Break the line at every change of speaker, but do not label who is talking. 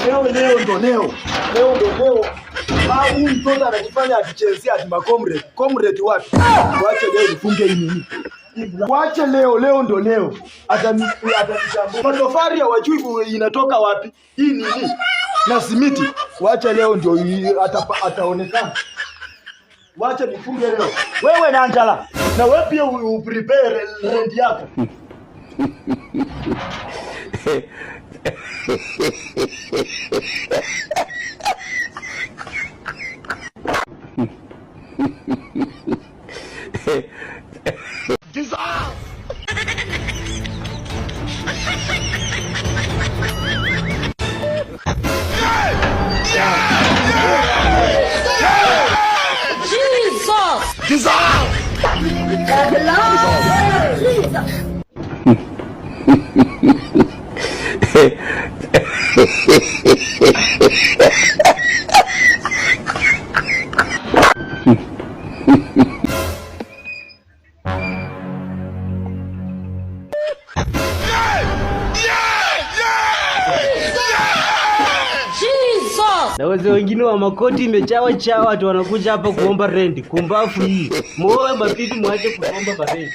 Leo ndo leo. Au mtoto anajifanya akichezea ati comrade. Comrade wapi? Waache leo nifunge hii nini? Waache leo ndo leo. Atanitambua. Matofari ya wajui inatoka wapi? Hii nini? Na simiti. Waache leo ndio ataonekana. Waache nifunge leo. Wewe na Angela. Na wewe pia uprepare rent yako.
Dissolve!
Jesus!
Dissolve!
Na wazee wengine wa makoti imechawa chawa watu wanakuja hapa kuomba rent. Kumbafu hii. Muoe mapipi mwache kuomba rent.